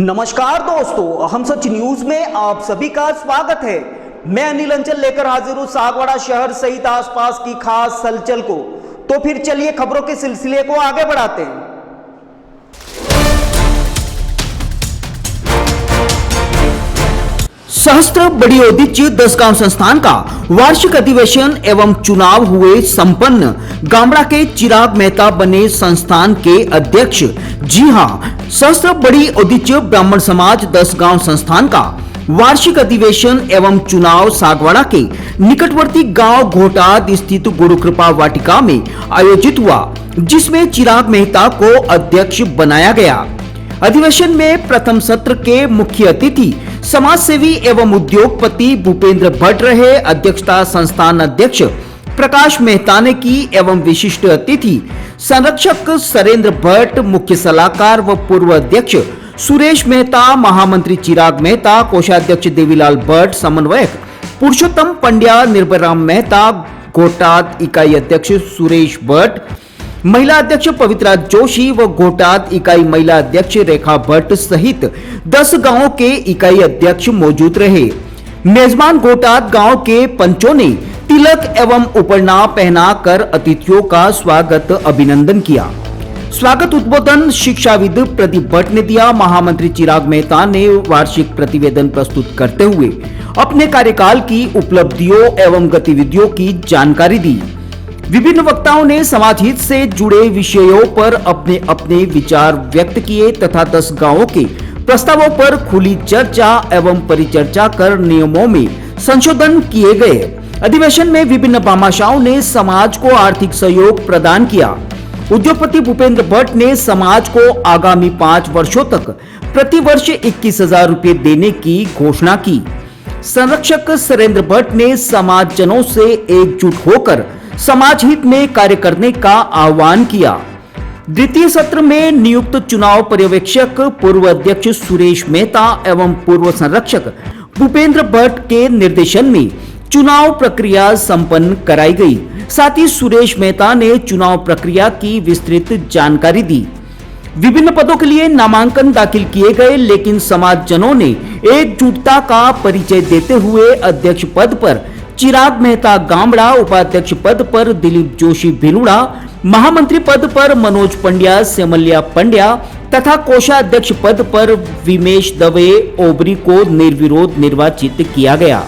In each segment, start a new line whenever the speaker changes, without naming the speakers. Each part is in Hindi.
नमस्कार दोस्तों, हम सच न्यूज में आप सभी का स्वागत है। मैं अनिल अंचल लेकर हाजिर हूं सागवाड़ा शहर सहित आसपास की खास हलचल को। तो फिर चलिए खबरों के सिलसिले को आगे बढ़ाते हैं। सहस्त्र बड़ी औदिच्य 10 गांव संस्थान का वार्षिक अधिवेशन एवं चुनाव हुए संपन्न। गामड़ा के चिराग मेहता बने संस्थान के अध्यक्ष। जी हां, सहस्त्र बड़ी औदिच्य ब्राह्मण समाज 10 गांव संस्थान का वार्षिक अधिवेशन एवं चुनाव सागवाड़ा के निकटवर्ती गांव घोटाद स्थित गुरु कृपा वाटिका में आयोजित हुआ, जिसमें चिराग मेहता को अध्यक्ष बनाया गया। अधिवेशन में प्रथम सत्र के मुख्य अतिथि समाज सेवी एवं उद्योगपति भूपेंद्र भट्ट रहे। अध्यक्षता संस्थान अध्यक्ष प्रकाश मेहता ने की एवं विशिष्ट अतिथि संरक्षक सरेंद्र भट्ट, मुख्य सलाहकार व पूर्व अध्यक्ष सुरेश मेहता, महामंत्री चिराग मेहता, कोषाध्यक्ष देवीलाल भट्ट, समन्वयक पुरुषोत्तम पंड्या, निर्भयराम मेहता, घोटाद इकाई अध्यक्ष सुरेश भट्ट, महिला अध्यक्ष पवित्रा जोशी व घोटाद इकाई महिला अध्यक्ष रेखा भट्ट सहित 10 गांवों के इकाई अध्यक्ष मौजूद रहे। मेजबान घोटाद गांव के पंचों ने तिलक एवं उपरना पहनाकर अतिथियों का स्वागत अभिनंदन किया। स्वागत उद्बोधन शिक्षाविद प्रदीप भट्ट ने दिया। महामंत्री चिराग मेहता ने वार्षिक प्रतिवेदन प्रस्तुत करते हुए अपने कार्यकाल की उपलब्धियों एवं गतिविधियों की जानकारी दी। विभिन्न वक्ताओं ने समाज हित से जुड़े विषयों पर अपने अपने विचार व्यक्त किए तथा 10 गांवों के प्रस्तावों पर खुली चर्चा एवं परिचर्चा कर नियमों में संशोधन किए गए। अधिवेशन में विभिन्न भामाशाहों ने समाज को आर्थिक सहयोग प्रदान किया। उद्योगपति भूपेंद्र भट्ट ने समाज को आगामी 5 वर्षों तक प्रति वर्ष 21,000 रुपए देने की घोषणा की। संरक्षक सरेंद्र भट्ट ने समाजजनों से एकजुट होकर समाज हित में कार्य करने का आह्वान किया। द्वितीय सत्र में नियुक्त चुनाव पर्यवेक्षक पूर्व अध्यक्ष सुरेश मेहता एवं पूर्व संरक्षक भूपेंद्र भट्ट के निर्देशन में चुनाव प्रक्रिया संपन्न कराई गई। साथ ही सुरेश मेहता ने चुनाव प्रक्रिया की विस्तृत जानकारी दी। विभिन्न पदों के लिए नामांकन दाखिल किए गए, लेकिन समाजजनों ने एकजुटता का परिचय देते हुए अध्यक्ष पद पर चिराग मेहता गामड़ा, उपाध्यक्ष पद पर दिलीप जोशी भिलुड़ा, महामंत्री पद पर मनोज पंड्या, सेमल्या पंड्या तथा कोषाध्यक्ष पद पर विमेश दवे ओबरी को निर्विरोध निर्वाचित किया गया।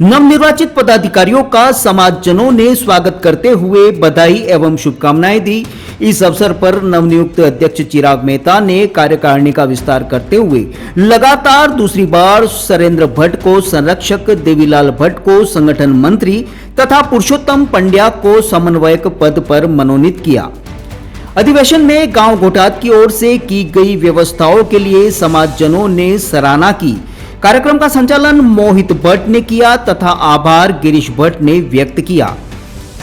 नवनिर्वाचित पदाधिकारियों का समाजजनों ने स्वागत करते हुए बधाई एवं शुभकामनाएं दी। इस अवसर पर नवनियुक्त अध्यक्ष चिराग मेहता ने कार्यकारिणी का विस्तार करते हुए लगातार दूसरी बार सरेंद्र भट्ट को संरक्षक, देवीलाल भट्ट को संगठन मंत्री तथा पुरुषोत्तम पंड्या को समन्वयक पद पर मनोनीत किया। अधिवेशन में गांव घोटाद की ओर से की गई व्यवस्थाओं के लिए समाजजनों ने सराहना की। कार्यक्रम का संचालन मोहित भट्ट ने किया तथा आभार गिरीश भट्ट ने व्यक्त किया।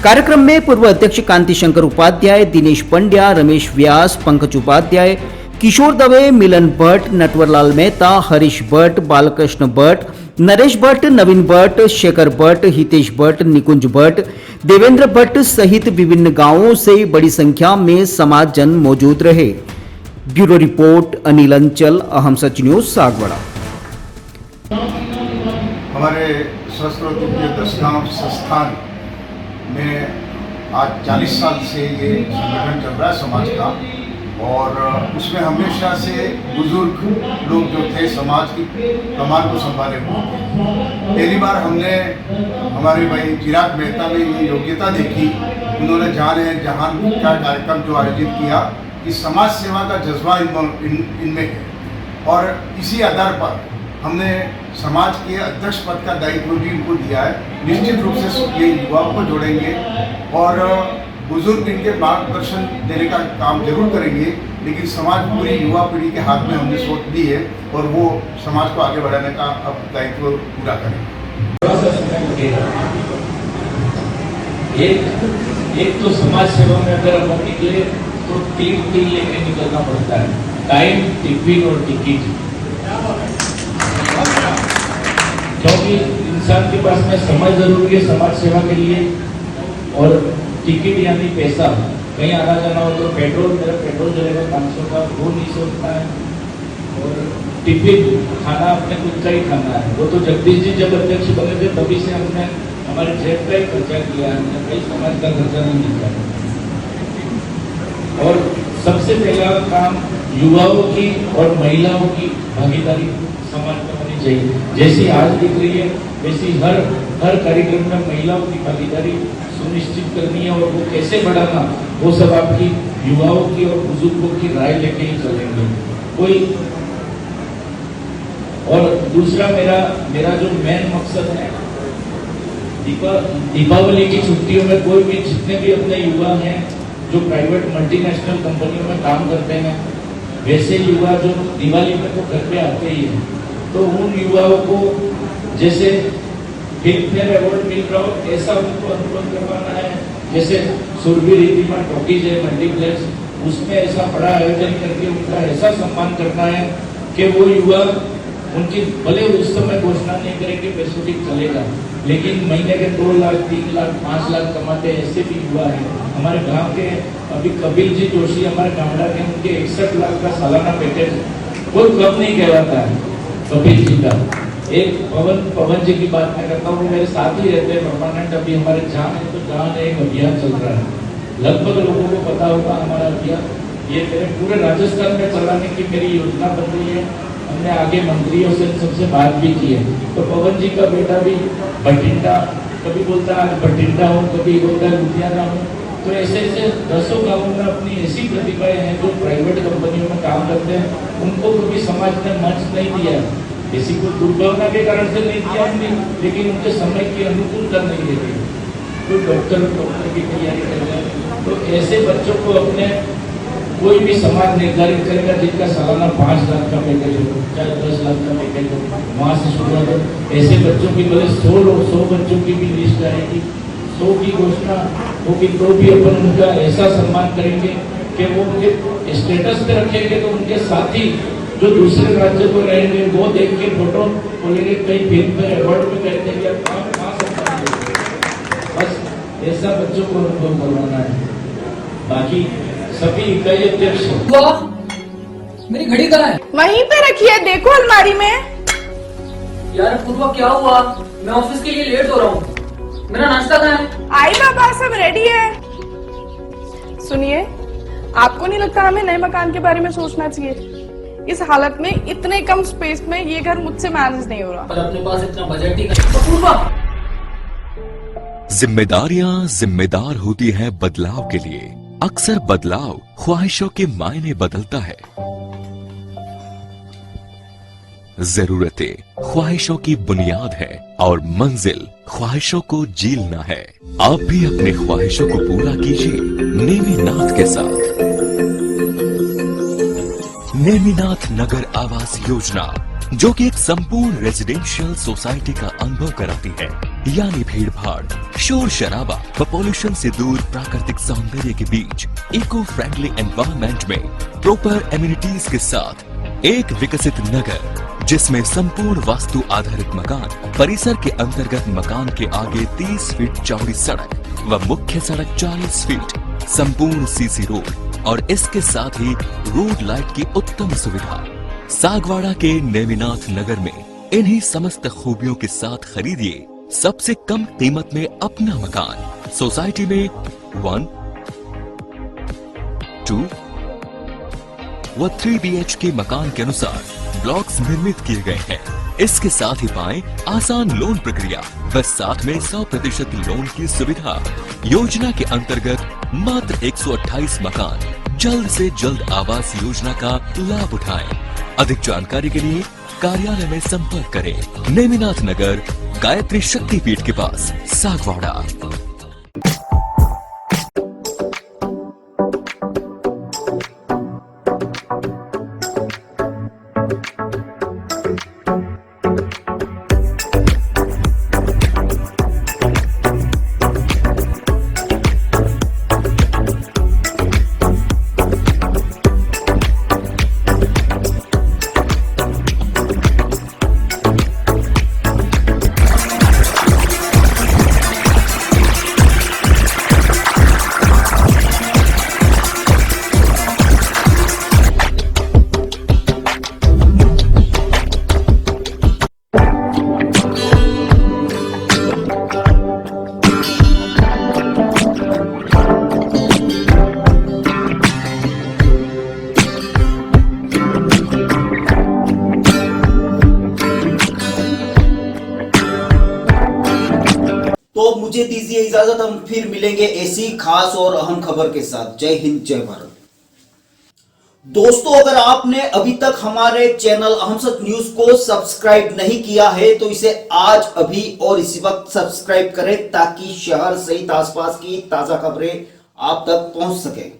कार्यक्रम में पूर्व अध्यक्ष कांति शंकर उपाध्याय, दिनेश पंड्या, रमेश व्यास, पंकज उपाध्याय, किशोर दवे, मिलन भट्ट, नटवरलाल मेहता, हरीश भट्ट, बालकृष्ण भट्ट, नरेश भट्ट, नवीन भट्ट, शेखर भट्ट, हितेश भट्ट, निकुंज भट्ट, देवेंद्र भट्ट सहित विभिन्न गांवों से बड़ी संख्या में समाजजन मौजूद रहे। ब्यूरो रिपोर्ट अनिल अंचल, अहम सच न्यूज सागवाड़ा।
हमारे सहस्त्र 10 गांव संस्थान में आज 40 साल से ये संगठन चल रहा है समाज का, और उसमें हमेशा से बुजुर्ग लोग जो थे समाज की कमान को संभाले हुए थे। पहली बार हमने हमारे भाई चिराग मेहता में ये योग्यता देखी। उन्होंने जाने जहान का कार्यक्रम जो आयोजित किया कि समाज सेवा का जज्बा इनमें है, और इसी आधार पर हमने समाज के अध्यक्ष पद का दायित्व भी इनको दिया है। निश्चित रूप से ये युवाओं को जोड़ेंगे और बुजुर्ग इनके मार्गदर्शन देने का काम जरूर करेंगे, लेकिन समाज पूरी युवा पीढ़ी के हाथ में हमने सोच दी है और वो समाज को आगे बढ़ाने का अब दायित्व पूरा करेंगे।
एक तो समाज सेवा में अगर हम निकले तो 3 लेकर निकलना पड़ता है, टाइम, टिफिन और टिकट। क्योंकि इंसान के पास में समय जरूरी है समाज सेवा के लिए, और टिकट यानी पैसा। कहीं आना जाना हो तो पेट्रोल, मेरा पेट्रोल चलेगा 500 का, वो नहीं सोचता है। और टिफिन खाना अपने खुद का ही खाना है। वो तो जगदीश जी जब अध्यक्ष बने थे तभी से हमने हमारे जेब का ही खर्चा किया है, हमने कई समाज का खर्चा नहीं किया। और सबसे पहला काम युवाओं की और महिलाओं की भागीदारी समाज में होनी चाहिए। जैसी आज दिख रही है वैसी हर कार्यक्रम में महिलाओं की भागीदारी सुनिश्चित करनी है, और वो कैसे बढ़ाना वो सब आपकी युवाओं की और बुजुर्गों की राय लेके ही चलेंगे। कोई और दूसरा मेरा जो मेन मकसद है, दीपावली की छुट्टियों में कोई भी जितने भी अपने युवा हैं जो प्राइवेट मल्टीनेशनल कंपनियों में काम करते हैं, वैसे युवा जो दिवाली में तो घर पे आते ही हैं, तो उन युवाओं को जैसे फिल्म फेयर अवार्ड मिल रहा हो ऐसा उनको अनुभव करवाना है। जैसे सुरभि रीतिमा टॉकीज है मल्टीप्लेक्स, उसमें ऐसा बड़ा आयोजन करके उनका ऐसा सम्मान करना है कि वो युवा उनकी भले उस समय घोषणा नहीं करेंगे पैसों की चलेगा, लेकिन महीने के 2 लाख 3 लाख 5 लाख कमाते ऐसे भी युवा हैं। हमारे गांव के अभी कपिल जी जोशी हमारे कामड़ा के, उनके 61 लाख का सालाना पैकेज कोई कम नहीं कहलाता है कपिल जी का। एक पवन जी की बात मैं करता हूँ, वो मेरे साथ ही रहते हैं परमानेंट। अभी हमारे जहाँ है तो जहाँ एक अभियान चल रहा है, लगभग लोगों को पता होगा हमारा अभियान, ये मेरे पूरे राजस्थान में चलाने की मेरी योजना बन रही है। हमने आगे मंत्रियों से सबसे बात भी की है। तो पवन जी का बेटा भी बठिंडा, कभी बोलता है आज बठिंडा हूँ, कभी बोलता है लुधियाना हूँ। तो ऐसे ऐसे 10 गाँवों में अपनी ऐसी प्रतिभाएं हैं जो प्राइवेट कंपनियों में काम करते हैं, उनको कभी समाज ने मंच नहीं दिया। किसी को दुर्भावना के कारण से नहीं दिया हमने, लेकिन उनके समय की अनुकूलता नहीं देती। कोई डॉक्टर की तैयारी कर रहे हैं, तो ऐसे बच्चों को अपने कोई भी समाज निर्धारित करेगा जिनका सालाना 5 लाख का पैकेज हो, चाहे 10 लाख का पैकेज हो, वहाँ से शुरुआत हो। ऐसे बच्चों की भले 100 बच्चों की भी लिस्ट आएगी, 100 की घोषणा होगी, तो भी अपन उनका ऐसा सम्मान करेंगे कि वो उनके स्टेटस पे रखेंगे, तो उनके साथी जो दूसरे राज्य को रहेंगे वो देख के फोटो बोलेंगे, कई फिल्म पे अवार्ड में कहते हैं बस ऐसा बच्चों को अनुभव करवाना है। बाकी सभी इकाई अध्यक्ष
मेरी घड़ी कहाँ है?
वहीं पे रखी है, देखो अलमारी में।
यार पूर्वा क्या हुआ? मैं ऑफिस के लिए लेट हो रहा हूँ। मेरा नाश्ता कहाँ है?
आई बाबा सब रेडी है। सुनिए, आपको नहीं लगता हमें नए मकान के बारे में सोचना चाहिए? इस हालत में इतने कम स्पेस में ये घर मुझसे मैनेज नहीं हो रहा।
पर अपने पास इतना बजट ही नहीं। तो पूर्वा
जिम्मेदारियां जिम्मेदार होती है बदलाव के लिए। अक्सर बदलाव ख्वाहिशों के मायने बदलता है। जरूरतें ख्वाहिशों की बुनियाद है और मंजिल ख्वाहिशों को जीलना है। आप भी अपने ख्वाहिशों को पूरा कीजिए नेमिनाथ के साथ। नेमिनाथ नगर आवास योजना, जो कि एक संपूर्ण रेजिडेंशियल सोसाइटी का अनुभव कराती है, यानी भीड़ भाड़, शोर शराबा व पॉल्यूशन से दूर प्राकृतिक सौंदर्य के बीच इको फ्रेंडली एनवायरनमेंट में प्रॉपर एम्यूनिटीज के साथ एक विकसित नगर, जिसमें संपूर्ण वास्तु आधारित मकान, परिसर के अंतर्गत मकान के आगे 30 फीट चौड़ी सड़क व मुख्य सड़क 40 फीट, संपूर्ण सीसी रोड और इसके साथ ही रोड लाइट की उत्तम सुविधा। सागवाड़ा के नेमिनाथ नगर में इन्हीं समस्त खूबियों के साथ खरीदिए सबसे कम कीमत में अपना मकान। सोसाइटी में 1, 2 व 3 BHK मकान के अनुसार ब्लॉक्स निर्मित किए गए हैं। इसके साथ ही पाएं आसान लोन प्रक्रिया व साथ में 100% लोन की सुविधा। योजना के अंतर्गत मात्र 128 मकान जल्द से जल्द आवास योजना का लाभ उठाएं। अधिक जानकारी के लिए कार्यालय में संपर्क करें। नेमिनाथ नगर, गायत्री शक्तिपीठ के पास, सागवाड़ा।
मुझे दीजिए इजाजत, हम फिर मिलेंगे ऐसी खास और अहम खबर के साथ। जय हिंद, जय भारत। दोस्तों, अगर आपने अभी तक हमारे चैनल अहम सच न्यूज को सब्सक्राइब नहीं किया है तो इसे आज अभी और इसी वक्त सब्सक्राइब करें ताकि शहर सहित आसपास की ताजा खबरें आप तक पहुंच सके।